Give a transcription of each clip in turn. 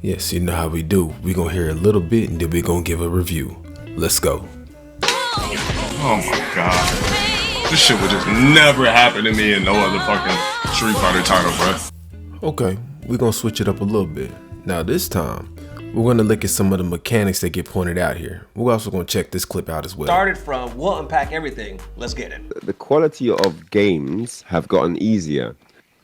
Yes, you know how we do. We're gonna hear a little bit and then we're gonna give a review. Let's go. Oh my god. This shit would just never happen to me in no other fucking Street Fighter title, bro. Okay, we're gonna switch it up a little bit. Now this time, we're gonna look at some of the mechanics that get pointed out here. We're also gonna check this clip out as well. Started from, we'll unpack everything. Let's get it. The quality of games have gotten easier.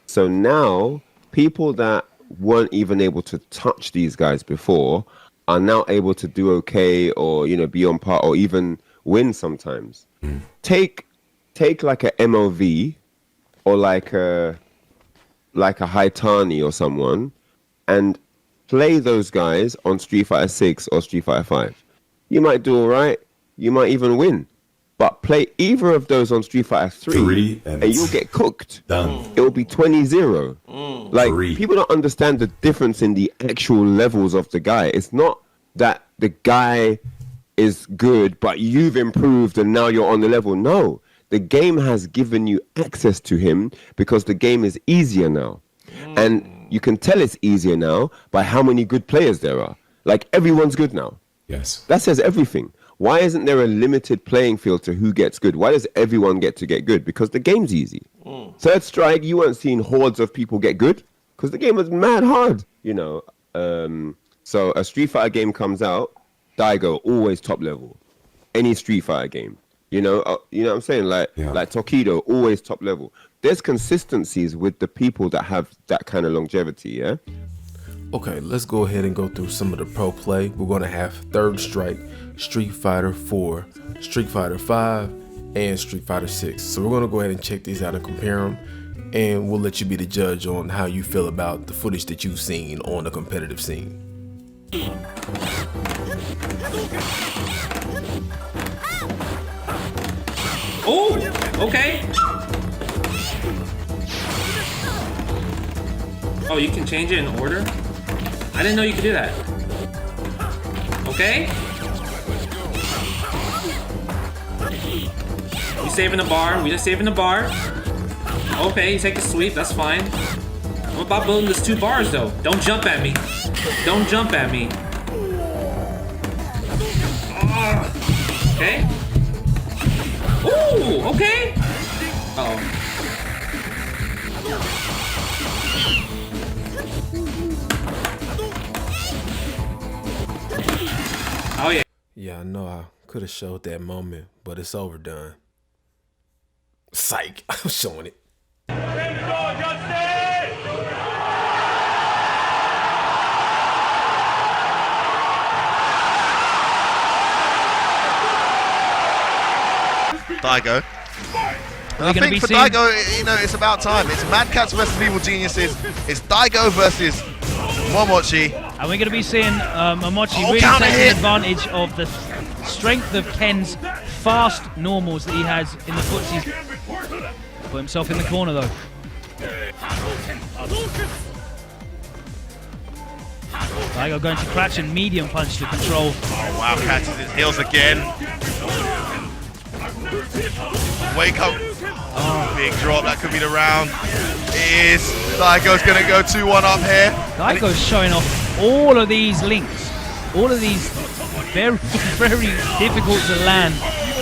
So now, people that weren't even able to touch these guys before are now able to do okay, or be on par, or even win sometimes. Take like a MOV or like a Haitani or someone, and play those guys on Street Fighter 6 or Street Fighter 5. You might do all right. You might even win. But play either of those on Street Fighter 3 and you'll get cooked. Done. It'll be 20-0. Like, people don't understand the difference in the actual levels of the guy. It's not that the guy is good, but you've improved and now you're on the level. No, the game has given you access to him because the game is easier now. And you can tell it's easier now by how many good players there are. Like, everyone's good now. Yes. That says everything. Why isn't there a limited playing field to who gets good? Why does everyone get to get good? Because the game's easy. Third Strike, you weren't seeing hordes of people get good because the game was mad hard, So a Street Fighter game comes out, Daigo, always top level. Any Street Fighter game. You know what I'm saying? Like Tokido, always top level. There's consistencies with the people that have that kind of longevity, yeah? Okay, let's go ahead and go through some of the pro play. We're gonna have Third Strike, Street Fighter 4, Street Fighter 5, and Street Fighter 6. So we're gonna go ahead and check these out and compare them, and we'll let you be the judge on how you feel about the footage that you've seen on the competitive scene. Oh, okay. Oh, you can change it in order? I didn't know you could do that. Okay. You saving the bar? We just saving the bar. Okay, you take a sweep, that's fine. What about building these 2 bars though? Don't jump at me. Don't jump at me. Okay. Ooh, okay. Uh-oh. Oh yeah. Yeah, I know I could have showed that moment, but it's overdone. Psych, I'm showing it. Daigo. And I think for Daigo, it's about time. It's Mad Cats versus Evil Geniuses. It's Daigo versus Momochi. And we're going to be seeing Momochi really taking advantage of the strength of Ken's fast normals that he has in the footsies. Put himself in the corner though. Daigo going to crouch and medium punch to control. Oh wow, catches his heels again. Wake up. Oh, big drop, that could be the round. It is. Daigo's going to go 2-1 up here. Daigo's showing off all of these links. All of these very, very difficult to land.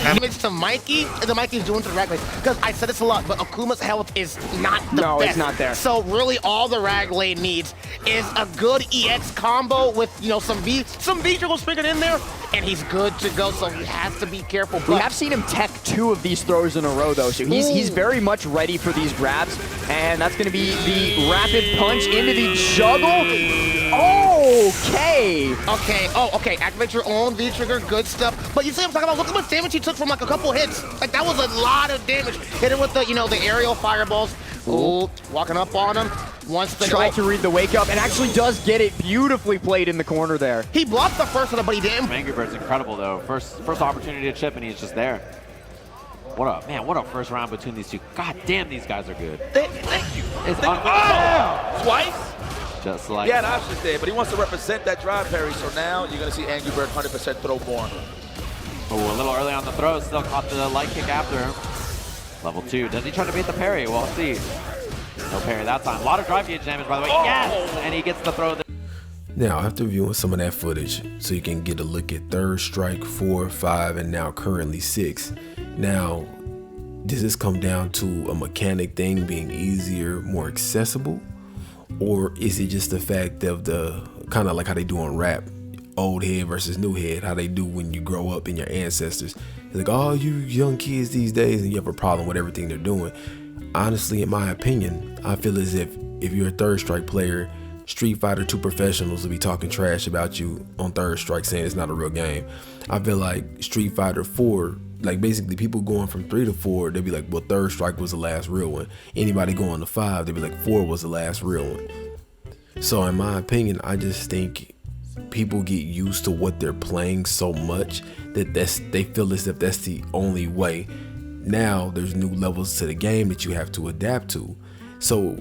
Damage to Mikey, and the Mikey's doing to the Rag Blade. Because I said this a lot, but Akuma's health is not the best. It's not there. So really all the Rag Blade needs is a good EX combo with, some V-triggles figured in there, and he's good to go, so he has to be careful. We have seen him tech 2 of these throws in a row, though, so he's very much ready for these grabs, and that's going to be the rapid punch into the juggle. Okay. Okay, activate your own V-trigger, good stuff. But you see what I'm talking about? Look how much damage he took from like a couple hits. Like, that was a lot of damage. Hit him with the, the aerial fireballs. Ooh, walking up on him. Tried to read the wake up and actually does get it beautifully played in the corner there. He blocked the first one, but he didn't. Angrybird's incredible though. First opportunity to chip and he's just there. What a first round between these two. God damn, these guys are good. Thank you. It's Twice? Just like he had options there, but he wants to represent that drive parry, so now you're going to see Angrybird 100% throw more. Oh, a little early on the throw, still caught the light kick after him. Level 2. Does he try to beat the parry? We'll see. No parry that time. A lot of drive gauge damage, by the way. Yes! And he gets the throw. Now, after viewing some of that footage, so you can get a look at Third Strike, 4, 5, and now currently 6. Now, does this come down to a mechanic thing being easier, more accessible? Or is it just the fact of the kind of like how they do on rap, old head versus new head, how they do when you grow up in your ancestors? It's like, oh, you young kids these days, and you have a problem with everything they're doing. Honestly, in my opinion, I feel as if you're a Third Strike player, Street Fighter 2 professionals will be talking trash about you on Third Strike, saying it's not a real game. I feel like Street Fighter 4, like basically people going from 3 to 4, they'll be like, well, Third Strike was the last real one. Anybody going to 5, they'll be like, 4 was the last real one. So in my opinion, I just think people get used to what they're playing so much that they feel as if that's the only way. Now there's new levels to the game that you have to adapt to. So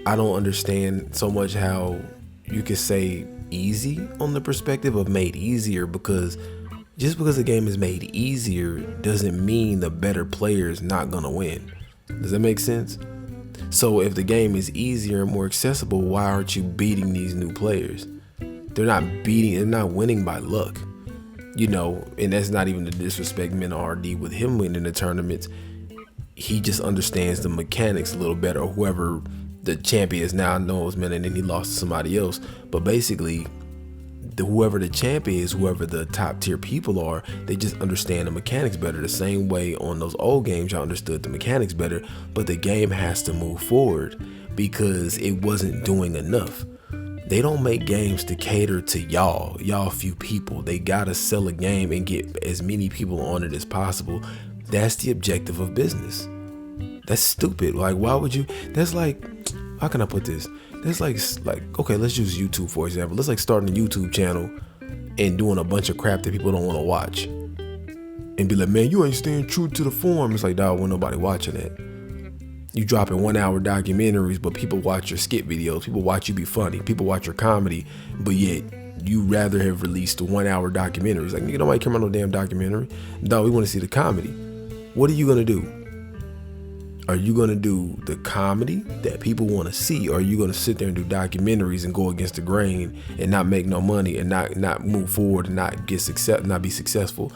I don't understand so much how you could say easy on the perspective of made easier, because just because the game is made easier doesn't mean the better player is not gonna win. Does that make sense? So if the game is easier and more accessible, why aren't you beating these new players? They're not winning by luck. You know, and that's not even to disrespect menaRD with him winning the tournaments. He just understands the mechanics a little better, or whoever the champion is now. I know it was Mena and then he lost to somebody else. But basically, whoever the champion is, whoever the top tier people are, they just understand the mechanics better. The same way on those old games, y'all understood the mechanics better, but the game has to move forward because it wasn't doing enough. They don't make games to cater to y'all few people. They gotta sell a game and get as many people on it as possible. That's the objective of business. That's stupid. Like, why would you? That's like, how can I put this? That's like, okay, let's use YouTube for example. Let's like starting a YouTube channel and doing a bunch of crap that people don't want to watch, and be like, man, you ain't staying true to the form. It's like, dog, when nobody watching it. You dropping 1 hour documentaries, but people watch your skit videos. People watch you be funny. People watch your comedy, but yet you rather have released 1 hour documentaries. Like, nigga, nobody care about no damn documentary. Dog, we want to see the comedy. What are you gonna do? Are you gonna do the comedy that people want to see, or are you gonna sit there and do documentaries and go against the grain and not make no money and not move forward and not be successful?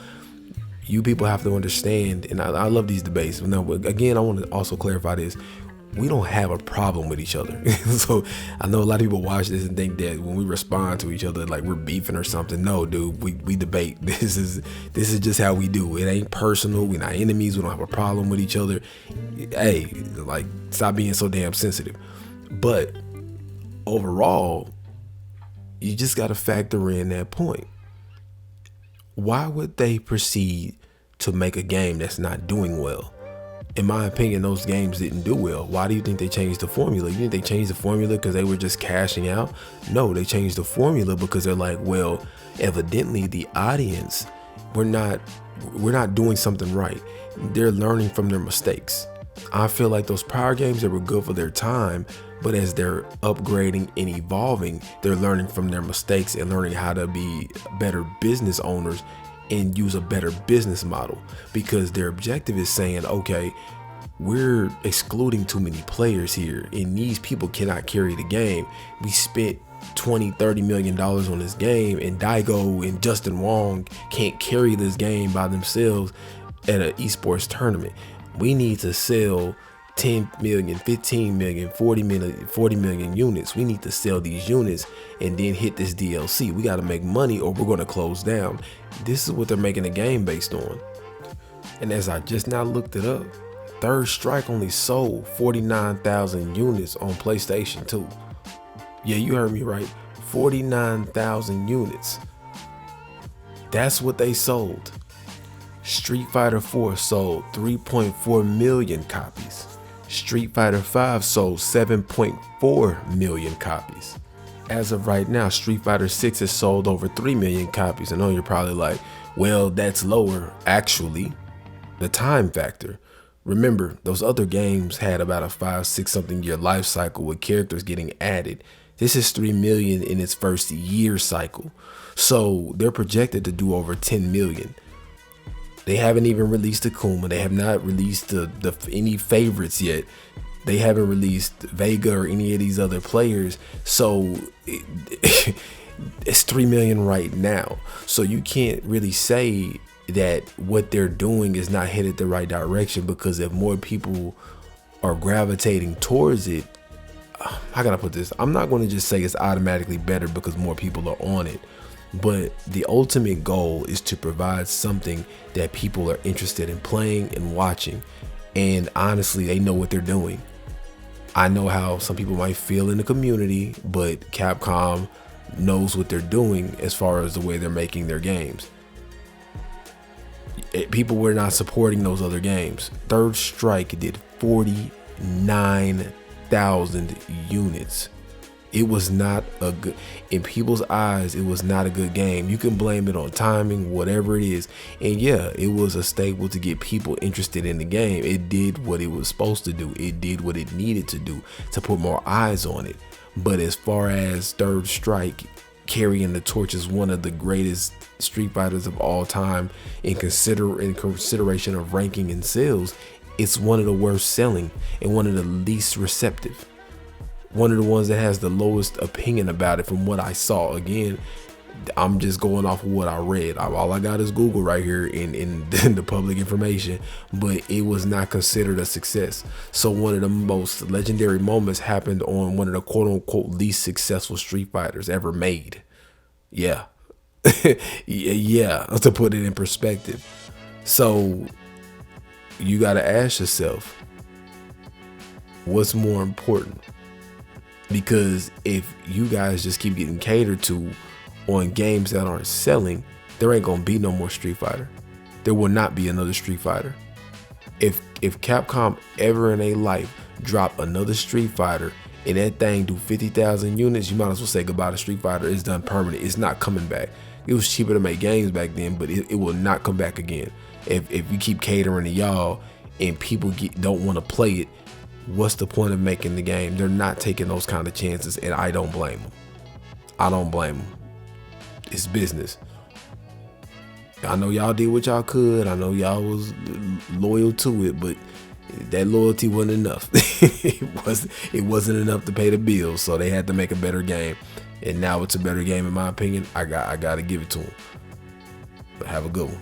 You people have to understand, and I love these debates. Now, again, I want to also clarify this. We don't have a problem with each other. So I know a lot of people watch this and think that when we respond to each other, like we're beefing or something. No, dude, we debate. This is just how we do. It ain't personal. We're not enemies. We don't have a problem with each other. Hey, like, stop being so damn sensitive. But overall, you just got to factor in that point. Why would they proceed to make a game that's not doing well? In my opinion, those games didn't do well. Why do you think they changed the formula? You think they changed the formula because they were just cashing out? No, they changed the formula because they're like, well, evidently the audience, we're not doing something right. They're learning from their mistakes. I feel like those power games that were good for their time, but as they're upgrading and evolving, they're learning from their mistakes and learning how to be better business owners and use a better business model, because their objective is saying, okay, we're excluding too many players here and these people cannot carry the game. We spent $20-30 million on this game, and Daigo and Justin Wong can't carry this game by themselves at an esports tournament. We need to sell 10 million, 15 million, 40 million units. We need to sell these units and then hit this DLC. We got to make money or we're going to close down. This is what they're making the game based on. And as I just now looked it up, Third Strike only sold 49,000 units on PlayStation 2. Yeah, you heard me right. 49,000 units. That's what they sold. Street Fighter 4 sold 3.4 million copies. Street Fighter 5 sold 7.4 million copies. As of right now, Street Fighter 6 has sold over 3 million copies. I know you're probably like, well, that's lower. Actually, the time factor. Remember, those other games had about a 5-6 something year life cycle with characters getting added. This is 3 million in its first year cycle. So they're projected to do over 10 million. They haven't even released Akuma. They have not released any favorites yet. They haven't released Vega or any of these other players. So 3 million right now. So you can't really say that what they're doing is not headed the right direction, because if more people are gravitating towards it, how can I put this? I'm not going to just say it's automatically better because more people are on it, but the ultimate goal is to provide something that people are interested in playing and watching. And honestly, they know what they're doing. I know how some people might feel in the community, but Capcom knows what they're doing as far as the way they're making their games. People were not supporting those other games. Third Strike did 49,000 units. It was not a good, in people's eyes, it was not a good game. You can blame it on timing, whatever it is. And yeah, it was a staple to get people interested in the game. It did what it was supposed to do. It did what it needed to do to put more eyes on it. But as far as Third Strike carrying the torch as one of the greatest Street Fighters of all time in consideration of ranking and sales, it's one of the worst selling and one of the least receptive. One of the ones that has the lowest opinion about it from what I saw. Again, I'm just going off of what I read. All I got is Google right here in the public information, but it was not considered a success. So one of the most legendary moments happened on one of the quote unquote least successful Street Fighters ever made. Yeah. Yeah, to put it in perspective. So you got to ask yourself, what's more important? Because if you guys just keep getting catered to on games that aren't selling, there ain't gonna be no more Street Fighter. There will not be another Street Fighter. If Capcom ever in a life drop another Street Fighter and that thing do 50,000 units, you might as well say goodbye to Street Fighter. It's done permanent. It's not coming back. It was cheaper to make games back then, but it will not come back again. If you keep catering to y'all and people don't want to play it, what's the point of making the game? They're not taking those kind of chances, and I don't blame them. I don't blame them. It's business. I know y'all did what y'all could. I know y'all was loyal to it, but that loyalty wasn't enough. It wasn't enough to pay the bills, so they had to make a better game. And now it's a better game, in my opinion. I got to give it to them. But have a good one.